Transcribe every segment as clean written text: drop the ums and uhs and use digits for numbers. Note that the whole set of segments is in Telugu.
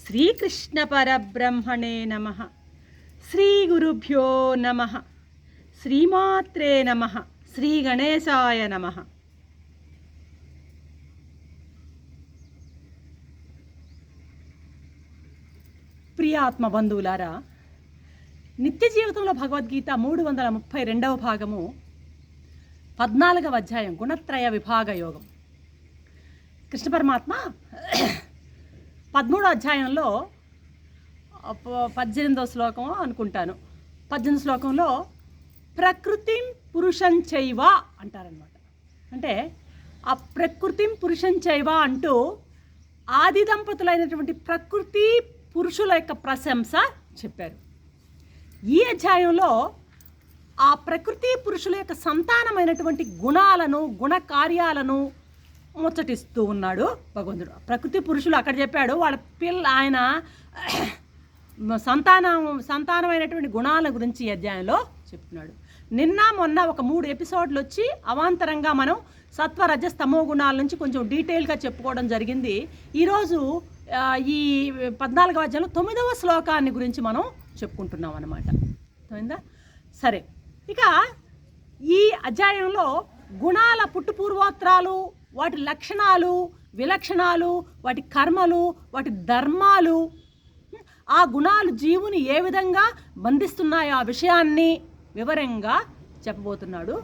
శ్రీకృష్ణ పరబ్రహ్మణే నమః. శ్రీ గురుభ్యో నమః. శ్రీమాత్రే నమః. శ్రీ గణేశాయ నమః. ప్రియాత్మ బంధువులారా, నిత్య జీవితంలో భగవద్గీత 332వ భాగము 14వ అధ్యాయం గుణత్రయ విభాగ యోగం. కృష్ణ పరమాత్మ 13వ అధ్యాయంలో 18వ శ్లోకం అనుకుంటాను, 18వ శ్లోకంలో ప్రకృతిం పురుషం చైవ అంటారనమాట. అంటే ఆ ప్రకృతిం పురుషం చైవ అంటూ ఆది దంపతులైనటువంటి ప్రకృతి పురుషుల యొక్క ప్రశంస చెప్పారు. ఈ అధ్యాయంలో ఆ ప్రకృతి పురుషుల యొక్క సంతానమైనటువంటి గుణాలను, గుణ కార్యాలను ముచ్చటిస్తూ ఉన్నాడు భగవంతుడు. ప్రకృతి పురుషులు అక్కడ చెప్పాడు, వాళ్ళ ఆయన సంతానమైనటువంటి గుణాల గురించి ఈ అధ్యాయంలో చెప్తున్నాడు. నిన్న మొన్న ఒక 3 ఎపిసోడ్లు వచ్చి అవాంతరంగా మనం సత్వ రజస్ తమో గుణాల నుంచి కొంచెం డీటెయిల్గా చెప్పుకోవడం జరిగింది. ఈరోజు ఈ 14వ అధ్యాయంలో 9వ శ్లోకాన్ని గురించి మనం చెప్పుకుంటున్నాం అన్నమాట. అర్థమైందా? సరే, ఇక ఈ అధ్యాయంలో గుణాల పుట్టుపూర్వోత్తరాలు, వాటి లక్షణాలు, విలక్షణాలు, వాటి కర్మలు, వాటి ధర్మాలు, ఆ గుణాలు జీవుని ఏ విధంగా బంధిస్తున్నాయో ఆ విషయాన్ని వివరంగా చెప్పబోతున్నాడు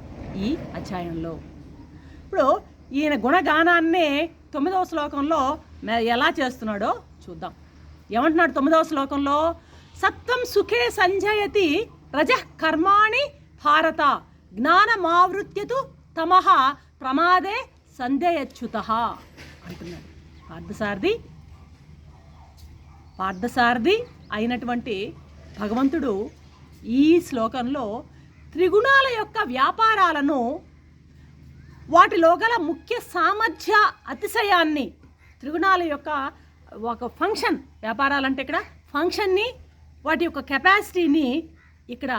ఈ అధ్యాయంలో. ఇప్పుడు ఈయన గుణగానాన్నే 9వ శ్లోకంలో ఎలా చేస్తున్నాడో చూద్దాం. ఏమంటున్నాడు 9వ శ్లోకంలో? సత్వం సుఖే సంజయతి రజః కర్మాణి భారత జ్ఞానమావృత్యతు తమః ప్రమాదే సందేయచ్యుతః అంటున్నాడు. పార్థసారథి అయినటువంటి భగవంతుడు ఈ శ్లోకంలో త్రిగుణాల యొక్క వ్యాపారాలను, వాటిలో గల ముఖ్య సామర్థ్య అతిశయాన్ని, త్రిగుణాల యొక్క ఒక ఫంక్షన్, వ్యాపారాలంటే ఇక్కడ ఫంక్షన్ని, వాటి యొక్క కెపాసిటీని ఇక్కడ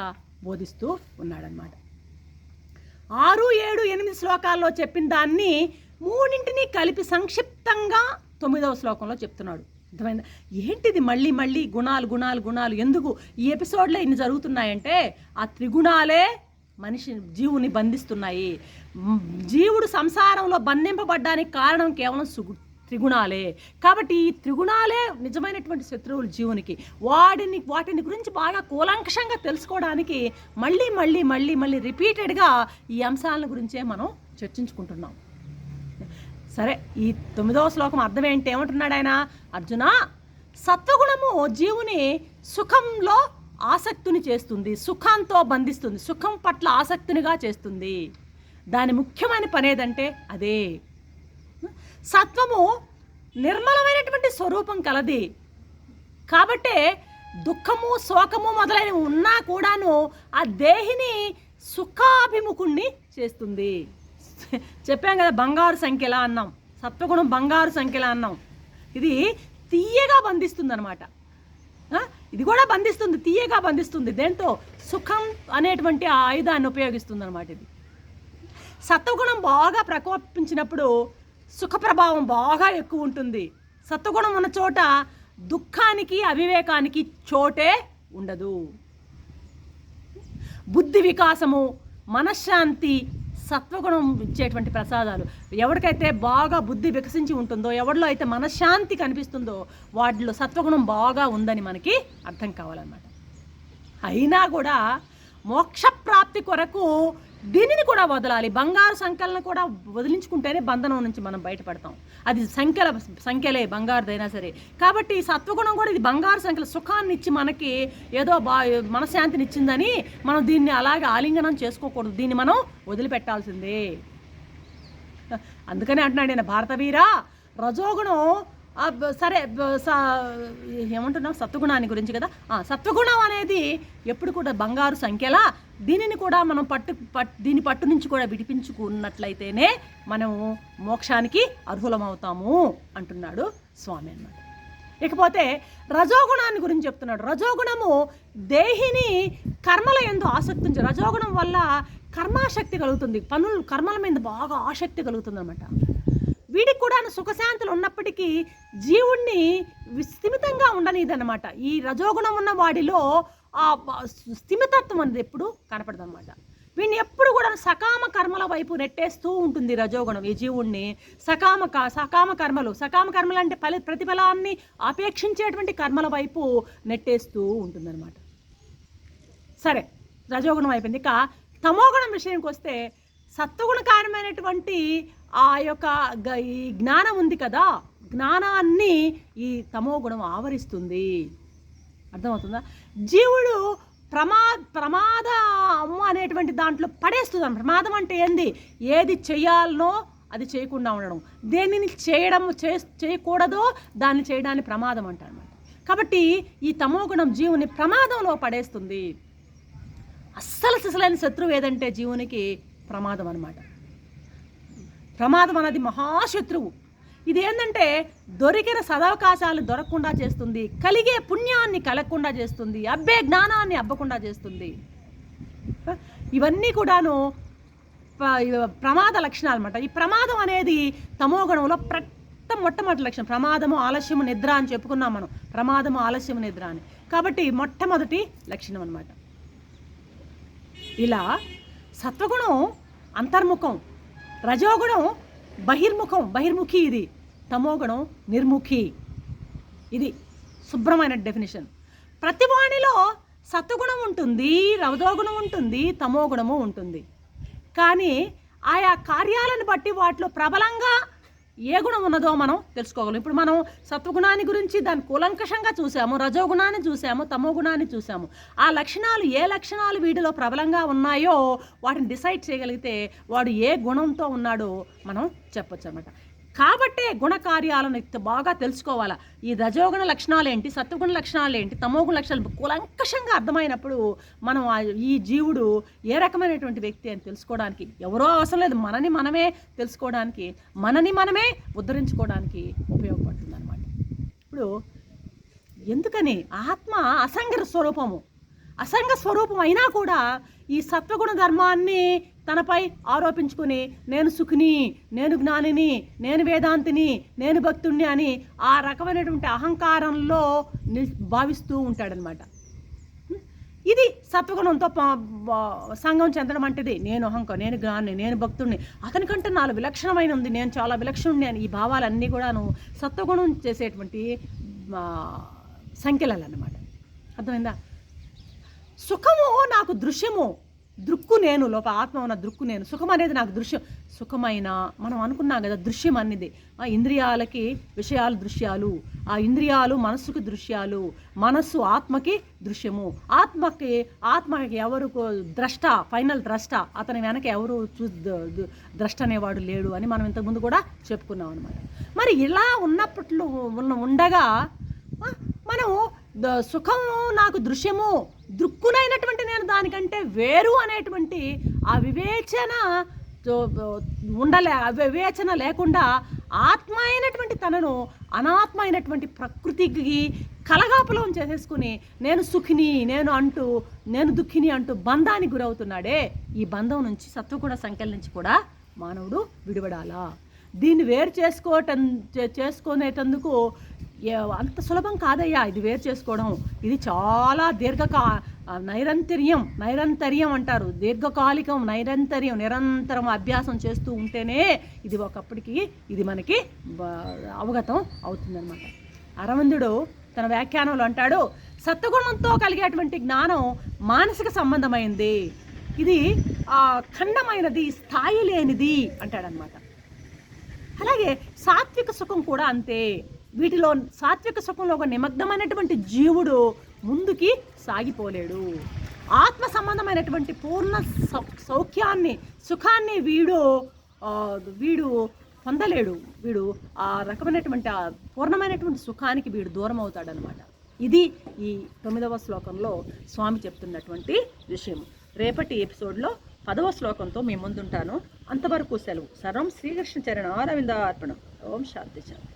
బోధిస్తూ ఉన్నాడనమాట. 6, 7, 8 శ్లోకాల్లో చెప్పిన దాన్ని 3 కలిపి సంక్షిప్తంగా 9వ శ్లోకంలో చెప్తున్నాడు. అర్థమైందా? ఏంటిది మళ్ళీ మళ్ళీ గుణాలు గుణాలు గుణాలు ఎందుకు ఈ ఎపిసోడ్లో ఇన్ని జరుగుతున్నాయంటే, ఆ త్రిగుణాలే జీవుని బంధిస్తున్నాయి. జీవుడు సంసారంలో బంధింపబడ్డానికి కారణం కేవలం త్రిగుణాలే. కాబట్టి ఈ త్రిగుణాలే నిజమైనటువంటి శత్రువులు జీవునికి. వాటిని గురించి బాగా కూలంకషంగా తెలుసుకోవడానికి మళ్ళీ మళ్ళీ మళ్ళీ మళ్ళీ రిపీటెడ్గా ఈ అంశాల గురించే మనం చర్చించుకుంటున్నాం. సరే, ఈ 9వ శ్లోకం అర్థం ఏంటి? ఏమంటున్నాడు ఆయన? అర్జున, సత్వగుణము జీవుని సుఖంలో ఆసక్తిని చేస్తుంది, సుఖంతో బంధిస్తుంది, సుఖం పట్ల ఆసక్తినిగా చేస్తుంది. దాని ముఖ్యమైన పని ఏదంటే అదే. సత్వము నిర్మలమైనటువంటి స్వరూపం కలది. కాబట్టే దుఃఖము, శోకము మొదలైనవి ఉన్నా కూడాను ఆ దేహిని సుఖాభిముఖుణ్ణి చేస్తుంది. చెప్పాం కదా, బంగారు సంఖ్యలా అన్నాం, సత్వగుణం బంగారు సంఖ్యలా అన్నాం. ఇది తీయగా బంధిస్తుంది అనమాట. ఇది కూడా బంధిస్తుంది, తీయగా బంధిస్తుంది. దేంతో? సుఖం అనేటువంటి ఆ ఆయుధాన్ని ఉపయోగిస్తుంది అనమాట. ఇది సత్వగుణం బాగా ప్రకోపించినప్పుడు సుఖ ప్రభావం బాగా ఎక్కువ ఉంటుంది. సత్వగుణం ఉన్న చోట దుఃఖానికి, అవివేకానికి చోటే ఉండదు. బుద్ధి వికాసము, మనశ్శాంతి సత్వగుణం ఇచ్చేటువంటి ప్రసాదాలు. ఎవరికైతే బాగా బుద్ధి వికసించి ఉంటుందో, ఎవరిలో అయితే మనశ్శాంతి కనిపిస్తుందో, వాటిలో సత్వగుణం బాగా ఉందని మనకి అర్థం కావాలన్నమాట. అయినా కూడా మోక్షప్రాప్తి కొరకు దీనిని కూడా వదలాలి. బంగారు సంఖ్యలను కూడా వదిలించుకుంటేనే బంధనం నుంచి మనం బయటపడతాం. అది సంఖ్యలే బంగారుదైనా సరే. కాబట్టి సత్వగుణం కూడా ఇది బంగారు సంఖ్యల సుఖాన్ని ఇచ్చి మనకి ఏదో మనశ్శాంతిని ఇచ్చిందని మనం దీన్ని అలాగే ఆలింగనం చేసుకోకూడదు. దీన్ని మనం వదిలిపెట్టాల్సిందే. అందుకనే అంటున్నాడు నేను, భారతవీరా, రజోగుణం సరే ఏమంటున్నాం, సత్వగుణాన్ని గురించి కదా. సత్వగుణం అనేది ఎప్పుడు కూడా బంగారు సంఖ్యలా, దీనిని కూడా మనం దీని పట్టు నుంచి కూడా విడిపించుకున్నట్లయితేనే మనం మోక్షానికి అర్హులమవుతాము అంటున్నాడు స్వామి అన్నమాట. ఇకపోతే రజోగుణాన్ని గురించి చెప్తున్నాడు. రజోగుణము దేహిని కర్మల యందు ఆసక్తి ఉంచి, రజోగుణం వల్ల కర్మాశక్తి కలుగుతుంది, కర్మల మీద బాగా ఆసక్తి కలుగుతుంది అనమాట. వీడికి కూడా సుఖశాంతులు ఉన్నప్పటికీ జీవుణ్ణి స్థిమితంగా ఉండనిదన్నమాట. ఈ రజోగుణం ఉన్న వాడిలో ఆ స్థిమితత్వం అనేది ఎప్పుడు కనపడదు అనమాట. వీడిని ఎప్పుడు కూడా సకామ కర్మల వైపు నెట్టేస్తూ ఉంటుంది రజోగుణం ఈ జీవుణ్ణి. సకామ కర్మలు అంటే ప్రతిఫలాన్ని అపేక్షించేటువంటి కర్మల వైపు నెట్టేస్తూ ఉంటుందన్నమాట. సరే, రజోగుణం అయిపోయింది. ఇక తమోగుణం విషయానికి వస్తే సత్వగుణకారమైనటువంటి ఆ యొక్క ఈ జ్ఞానం ఉంది కదా, జ్ఞానాన్ని ఈ తమోగుణం ఆవరిస్తుంది. అర్థమవుతుందా? జీవుడు ప్రమాదము అనేటువంటి దాంట్లో పడేస్తుంది. ప్రమాదం అంటే ఏంది? ఏది చేయాలనో అది చేయకుండా ఉండడం, దేనిని చేయకూడదో దాన్ని చేయడాన్ని ప్రమాదం అంటారు. కాబట్టి ఈ తమోగుణం జీవుని ప్రమాదంలో పడేస్తుంది. సిసలైన శత్రువు ఏదంటే జీవునికి ప్రమాదం అన్నమాట. ప్రమాదం అనేది మహాశత్రువు. ఇది ఏంటంటే దొరికిన సదవకాశాలు దొరకకుండా చేస్తుంది, కలిగే పుణ్యాన్ని కలగకుండా చేస్తుంది, అబ్బే జ్ఞానాన్ని అబ్బకుండా చేస్తుంది. ఇవన్నీ కూడాను ప్రమాద లక్షణాలు అన్నమాట. ఈ ప్రమాదం అనేది తమోగుణంలో మొట్టమొదటి లక్షణం. ప్రమాదము, ఆలస్యము, నిద్ర అని చెప్పుకున్నాం మనం. ప్రమాదము, ఆలస్యము, నిద్ర అని. కాబట్టి మొట్టమొదటి లక్షణం అన్నమాట. ఇలా సత్వగుణం అంతర్ముఖం, రజోగుణం బహిర్ముఖి, ఇది తమోగుణం నిర్ముఖి. ఇది శుభ్రమైన డెఫినేషన్. ప్రతి వాణిలో సత్వగుణం ఉంటుంది, రజోగుణం ఉంటుంది, తమోగుణము ఉంటుంది. కానీ ఆయా కార్యాలను బట్టి వాటిలో ప్రబలంగా ఏ గుణం ఉన్నదో మనం తెలుసుకోగలం. ఇప్పుడు మనం సత్వగుణాన్ని గురించి దాన్ని కూలంకషంగా చూసాము, రజోగుణాన్ని చూసాము, తమోగుణాన్ని చూసాము. ఆ లక్షణాలు ఏ లక్షణాలు వీటిలో ప్రబలంగా ఉన్నాయో వాటిని డిసైడ్ చేయగలిగితే వాడు ఏ గుణంతో ఉన్నాడో మనం చెప్పొచ్చు అన్నమాట. కాబట్టే గుణకార్యాలను బాగా తెలుసుకోవాలా. ఈ రజోగుణ లక్షణాలు ఏంటి, సత్వగుణ లక్షణాలు ఏంటి, తమోగుణ లక్షణాలు కూలంకషంగా అర్థమైనప్పుడు మనం ఈ జీవుడు ఏ రకమైనటువంటి వ్యక్తి అని తెలుసుకోవడానికి ఎవరో అవసరం లేదు, మనని మనమే తెలుసుకోవడానికి, మనని మనమే ఉద్ధరించుకోవడానికి ఉపయోగపడుతుంది అన్నమాట. ఇప్పుడు ఎందుకని ఆత్మ అసంగ స్వరూపం అయినా కూడా ఈ సత్వగుణ ధర్మాన్ని తనపై ఆరోపించుకుని నేను సుఖిని, నేను జ్ఞానిని, నేను వేదాంతిని, నేను భక్తుణ్ణి అని ఆ రకమైనటువంటి అహంకారంలో భావిస్తూ ఉంటాడనమాట. ఇది సత్వగుణంతో సంఘం చెందడం అంటేది. నేను జ్ఞాని, నేను భక్తుడిని, అతనికంటే నాలో విలక్షణమైన ఉంది, నేను చాలా విలక్షణుడిని అని ఈ భావాలన్నీ కూడాను సత్వగుణం చేసేటువంటి సంఖ్యలు అన్నమాట. అర్థమైందా? సుఖము నాకు దృశ్యము, దృక్కు నేను, లోపల ఆత్మ ఉన్న దృక్కు నేను. సుఖం అనేది నాకు దృశ్యం. సుఖమైన మనం అనుకున్నాం కదా, దృశ్యం అనేది ఆ ఇంద్రియాలకి విషయాలు దృశ్యాలు, ఆ ఇంద్రియాలు మనస్సుకి దృశ్యాలు, మనస్సు ఆత్మకి దృశ్యము. ఆత్మకి ఎవరు ద్రష్ట, ఫైనల్ ద్రష్ట, అతని వెనక ఎవరు ద్రష్ట అనేవాడు లేడు అని మనం ఇంతకుముందు కూడా చెప్పుకున్నాం అనమాట. మరి ఇలా ఉండగా మనం సుఖము నాకు దృశ్యము, దృక్కునైనటువంటి నేను దానికంటే వేరు అనేటువంటి ఆ వివేచన లేకుండా ఆత్మ అయినటువంటి తనను అనాత్మ అయినటువంటి ప్రకృతికి కలగాపులం చేసేసుకుని నేను సుఖిని, నేను దుఃఖిని అంటూ బంధానికి గురవుతున్నాడే. ఈ బంధం నుంచి సత్వగుణ సంఖ్యల నుంచి కూడా మానవుడు విడిపడాలా. దీన్ని వేరు చేసుకునేటందుకు అంత సులభం కాదయ్యా ఇది వేరు చేసుకోవడం. ఇది చాలా నైరంతర్యం అంటారు, దీర్ఘకాలికం, నిరంతరం అభ్యాసం చేస్తూ ఉంటేనే ఇది ఒకప్పటికి ఇది మనకి అవగతం అవుతుందన్నమాట. అరవిందుడు తన వ్యాఖ్యానంలో అంటాడు, సత్వగుణంతో కలిగేటువంటి జ్ఞానం మానసిక సంబంధమైంది, ఇది ఖండమైనది, స్థాయి లేనిది అంటాడనమాట. అలాగే సాత్విక సుఖం కూడా అంతే. వీటిలో సాత్విక సుఖంలో ఒక నిమగ్నమైనటువంటి జీవుడు ముందుకి సాగిపోలేడు. ఆత్మ సంబంధమైనటువంటి పూర్ణ సుఖాన్ని వీడు పొందలేడు. వీడు ఆ రకమైనటువంటి పూర్ణమైనటువంటి సుఖానికి వీడు దూరం అవుతాడనమాట. ఇది ఈ 9వ శ్లోకంలో స్వామి చెప్తున్నటువంటి విషయం. రేపటి ఎపిసోడ్లో 10వ శ్లోకంతో మీ ముందుంటాను. అంతవరకు సెలవు. సర్వం శ్రీకృష్ణ చరణ అరవింద అర్పణం. ఓం శాంతి శాంతి.